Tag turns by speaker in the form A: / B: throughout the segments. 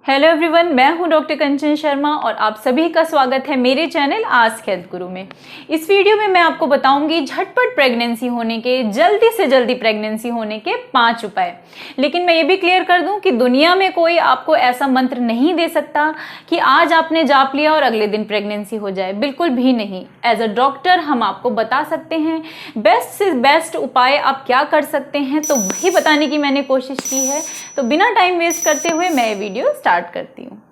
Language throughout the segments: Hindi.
A: हेलो एवरीवन, मैं हूं डॉक्टर कंचन शर्मा और आप सभी का स्वागत है मेरे चैनल आस्क हेल्थ गुरु में। इस वीडियो में मैं आपको बताऊंगी झटपट प्रेगनेंसी होने के, जल्दी से जल्दी प्रेगनेंसी होने के 5 उपाय। लेकिन मैं ये भी क्लियर कर दूं कि दुनिया में कोई आपको ऐसा मंत्र नहीं दे सकता कि आज आपने जाप लिया और अगले दिन प्रेगनेंसी हो जाए, बिल्कुल भी नहीं। एज अ डॉक्टर हम आपको बता सकते हैं बेस्ट से बेस्ट उपाय आप क्या कर सकते हैं, तो वही बताने की मैंने कोशिश की है। तो बिना टाइम वेस्ट करते हुए मैं ये वीडियो स्टार्ट करती हूँ।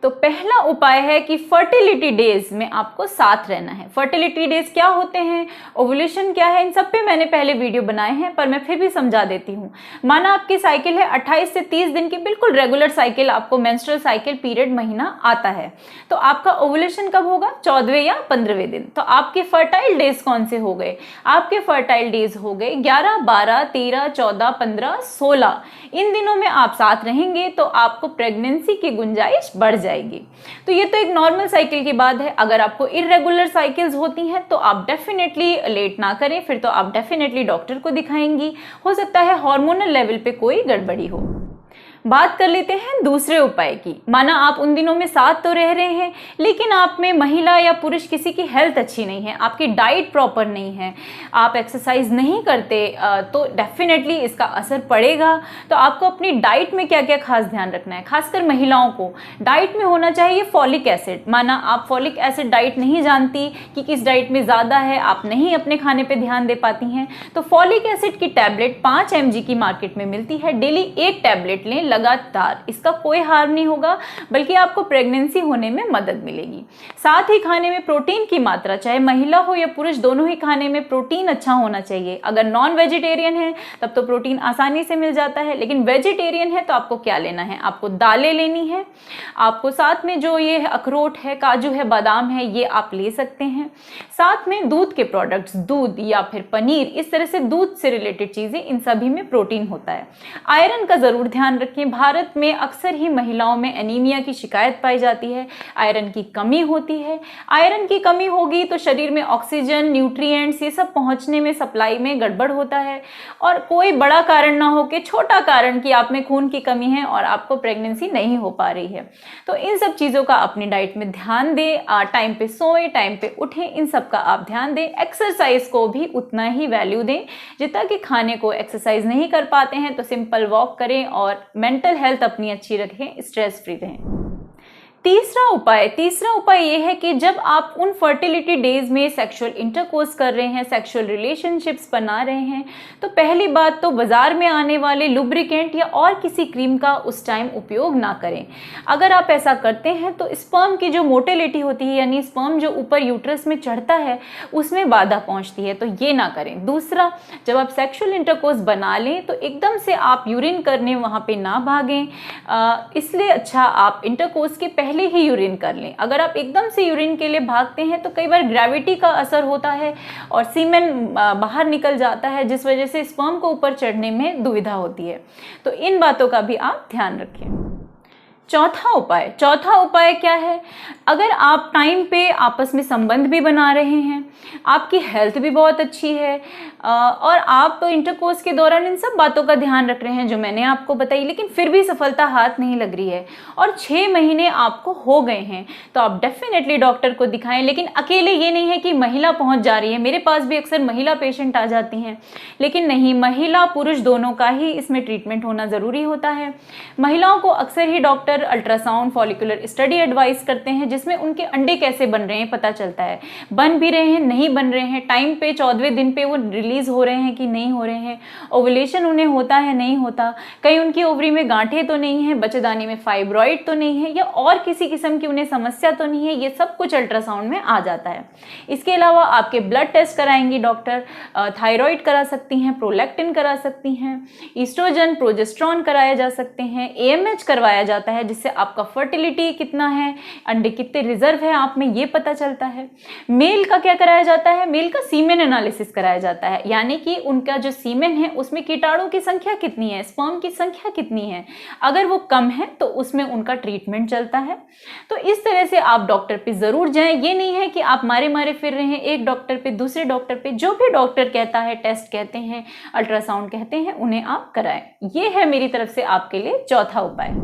A: तो पहला उपाय है कि फर्टिलिटी डेज में आपको साथ रहना है। फर्टिलिटी डेज क्या होते हैं, ओवुलेशन क्या है, इन सब पे मैंने पहले वीडियो बनाए हैं, पर मैं फिर भी समझा देती हूँ। माना आपकी साइकिल है 28 से 30 दिन की, बिल्कुल रेगुलर साइकिल, आपको मेंस्ट्रुअल साइकिल पीरियड महीना आता है, तो आपका ओवुलेशन कब होगा? 14वें या 15वें दिन। तो आपके फर्टाइल डेज कौन से हो गए? आपके फर्टाइल डेज हो गए 11, 12, 13, 14, 15, 16। इन दिनों में आप साथ रहेंगे तो आपको प्रेगनेंसी की गुंजाइश बढ़ जाएगी। तो ये तो एक नॉर्मल साइकिल की बात है। अगर आपको इरेगुलर साइकिल्स होती हैं तो आप डेफिनेटली लेट ना करें, फिर तो आप डेफिनेटली डॉक्टर को दिखाएंगी। हो सकता है हार्मोनल लेवल पे कोई गड़बड़ी हो। बात कर लेते हैं दूसरे उपाय की। माना आप उन दिनों में साथ तो रह रहे हैं, लेकिन आप में महिला या पुरुष किसी की हेल्थ अच्छी नहीं है, आपकी डाइट प्रॉपर नहीं है, आप एक्सरसाइज नहीं करते, तो डेफिनेटली इसका असर पड़ेगा। तो आपको अपनी डाइट में क्या क्या खास ध्यान रखना है। खासकर महिलाओं को डाइट में होना चाहिए फॉलिक एसिड। माना आप फॉलिक एसिड डाइट नहीं जानती कि किस डाइट में ज़्यादा है, आप नहीं अपने खाने पर ध्यान दे पाती हैं, तो फॉलिक एसिड की टैबलेट 5 mg की मार्केट में मिलती है। डेली एक टैबलेट लें लगातार, इसका कोई हार्म नहीं होगा, बल्कि आपको प्रेगनेंसी होने में मदद मिलेगी। साथ ही खाने में प्रोटीन की मात्रा, चाहे महिला हो या पुरुष, दोनों ही खाने में प्रोटीन अच्छा होना चाहिए। अगर नॉन वेजिटेरियन है तब तो प्रोटीन आसानी से मिल जाता है, लेकिन वेजिटेरियन है तो आपको क्या लेना है? आपको दालें लेनी है, आपको साथ में जो ये अखरोट है, काजू है, बादाम है, ये आप ले सकते हैं। साथ में दूध के प्रोडक्ट्स, दूध या फिर पनीर, इस तरह से दूध से रिलेटेड चीजें, इन सभी में प्रोटीन होता है। आयरन का जरूर ध्यान रखें। भारत में अक्सर ही महिलाओं में एनीमिया की शिकायत पाई जाती है, आयरन की कमी होती है। आयरन की कमी होगी तो शरीर में ऑक्सीजन, न्यूट्रिएंट्स, ये सब पहुंचने में, सप्लाई में गड़बड़ होता है। और कोई बड़ा कारण ना हो कि छोटा कारण कि आप में खून की कमी है और आपको प्रेगनेंसी नहीं हो पा रही है। तो इन सब चीज़ों का अपनी डाइट में ध्यान दें, टाइम पे सोएं, टाइम पे उठें, इन सब का आप ध्यान दें। एक्सरसाइज को भी उतना ही वैल्यू दें जितना कि खाने को। एक्सरसाइज नहीं कर पाते हैं तो सिंपल वॉक करें और मेंटल हेल्थ अपनी अच्छी रखें, स्ट्रेस फ्री रहें। तीसरा उपाय ये है कि जब आप उन फर्टिलिटी डेज में सेक्सुअल इंटरकोर्स कर रहे हैं, सेक्सुअल रिलेशनशिप्स बना रहे हैं, तो पहली बात तो बाजार में आने वाले लुब्रिकेंट या और किसी क्रीम का उस टाइम उपयोग ना करें। अगर आप ऐसा करते हैं तो स्पर्म की जो मोटिलिटी होती है, यानी स्पर्म जो ऊपर यूट्रस में चढ़ता है, उसमें बाधा पहुंचती है, तो ये ना करें। दूसरा, जब आप सेक्सुअल इंटरकोर्स बना लें तो एकदम से आप यूरिन करने वहाँ पे ना भागें, इसलिए अच्छा आप इंटरकोर्स के पहले ही यूरिन कर लें। अगर आप एकदम से यूरिन के लिए भागते हैं तो कई बार ग्रेविटी का असर होता है और सीमेन बाहर निकल जाता है, जिस वजह से स्पर्म को ऊपर चढ़ने में दुविधा होती है। तो इन बातों का भी आप ध्यान रखें। चौथा उपाय क्या है? अगर आप टाइम पे आपस में संबंध भी बना रहे हैं, आपकी हेल्थ भी बहुत अच्छी है और आप तो इंटरकोर्स के दौरान इन सब बातों का ध्यान रख रहे हैं जो मैंने आपको बताई, लेकिन फिर भी सफलता हाथ नहीं लग रही है और 6 महीने आपको हो गए हैं, तो आप डेफिनेटली डॉक्टर को दिखाएं। लेकिन अकेले ये नहीं है कि महिला पहुंच जा रही है, मेरे पास भी अक्सर महिला पेशेंट आ जाती हैं, लेकिन नहीं, महिला पुरुष दोनों का ही इसमें ट्रीटमेंट होना ज़रूरी होता है। महिलाओं को अक्सर ही doctor ultrasound, follicular study advise करते हैं, जिसमें उनके अंडे कैसे बन रहे हैं पता चलता है, बन भी रहे हैं, नहीं बन रहे हैं, टाइम पे 14वें दिन पे वो रिलीज हो रहे हैं कि नहीं हो रहे हैं, ओवुलेशन उन्हें होता है नहीं होता, कहीं उनकी ओवरी में गांठें तो नहीं है, बच्चेदानी में फाइब्रॉइड तो नहीं है, या और किसी किस्म की उन्हें समस्या तो नहीं है, ये सब कुछ अल्ट्रासाउंड में आ जाता है। इसके अलावा आपके ब्लड टेस्ट कराएंगी डॉक्टर, थायराइड करा सकती हैं, प्रोलैक्टिन करा सकती हैं, ईस्ट्रोजन, प्रोजेस्ट्रॉन कराया जा सकते हैं, AMH करवाया जाता है, जिससे आपका फर्टिलिटी कितना है, अंडे कितने रिजर्व है आप में, ये पता चलता है। मेल का क्या कराया जाता है? मेल का सीमेन एनालिसिस कराया जाता है, यानी कि उनका जो सीमेन है उसमें कीटाणु की संख्या कितनी है, स्पर्म की संख्या कितनी है। अगर वो कम है तो उसमें उनका ट्रीटमेंट चलता है। तो इस तरह से आप डॉक्टर पे जरूर जाएं। ये नहीं है कि आप मारे मारे फिर रहे हैं एक डॉक्टर पे दूसरे डॉक्टर पे, जो भी डॉक्टर डॉक्टर कहता है, टेस्ट कहते हैं, अल्ट्रासाउंड कहते हैं, उन्हें आप कराएं। ये है मेरी तरफ से आपके लिए चौथा उपाय।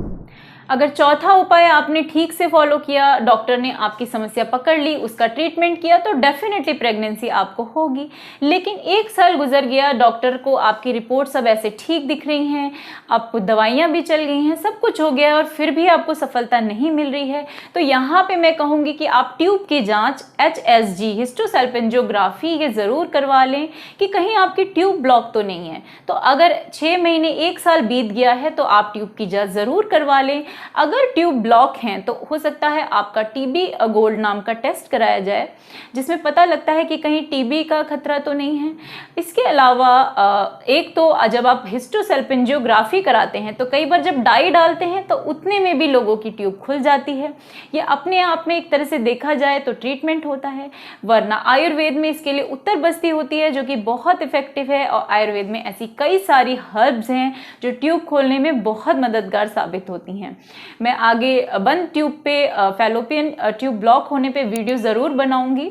A: अगर चौथा उपाय आपने ठीक से फॉलो किया, डॉक्टर ने आपकी समस्या पकड़ ली, उसका ट्रीटमेंट किया, तो डेफिनेटली प्रेगनेंसी आपको होगी। लेकिन 1 साल गुजर गया, डॉक्टर को आपकी रिपोर्ट सब ऐसे ठीक दिख रही हैं, आपको दवाइयाँ भी चल गई हैं, सब कुछ हो गया और फिर भी आपको सफलता नहीं मिल रही है, तो यहाँ पे मैं कहूँगी कि आप ट्यूब की जाँच HSG हिस्टोसल्पिंजियोग्राफी ये ज़रूर करवा लें कि कहीं आपकी ट्यूब ब्लॉक तो नहीं है। तो अगर 6 महीने 1 साल बीत गया है तो आप ट्यूब की जाँच ज़रूर करवा लें। अगर ट्यूब ब्लॉक हैं तो हो सकता है आपका टीबी गोल्ड नाम का टेस्ट कराया जाए, जिसमें पता लगता है कि कहीं टीबी का खतरा तो नहीं है। इसके अलावा एक तो जब आप हिस्टोसल्पिंजियोग्राफी कराते हैं तो कई बार जब डाई डालते हैं तो उतने में भी लोगों की ट्यूब खुल जाती है। ये अपने आप में एक तरह से देखा जाए तो ट्रीटमेंट होता है, वरना आयुर्वेद में इसके लिए उत्तर बस्ती होती है जो कि बहुत इफेक्टिव है, और आयुर्वेद में ऐसी कई सारी हर्ब्स हैं जो ट्यूब खोलने में बहुत मददगार साबित होती हैं। मैं आगे बंद ट्यूब पे, फैलोपियन ट्यूब ब्लॉक होने पे वीडियो ज़रूर बनाऊंगी,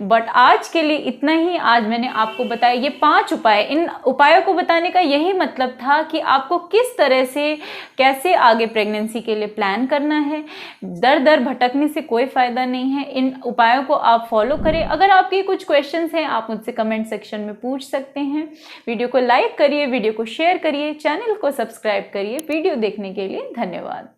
A: बट आज के लिए इतना ही। आज मैंने आपको बताया ये 5 उपाय। इन उपायों को बताने का यही मतलब था कि आपको किस तरह से, कैसे आगे प्रेगनेंसी के लिए प्लान करना है। दर दर भटकने से कोई फ़ायदा नहीं है, इन उपायों को आप फॉलो करें। अगर आपके कुछ क्वेश्चंस हैं आप मुझसे कमेंट सेक्शन में पूछ सकते हैं। वीडियो को लाइक करिए, वीडियो को शेयर करिए, चैनल को सब्सक्राइब करिए। वीडियो देखने के लिए धन्यवाद।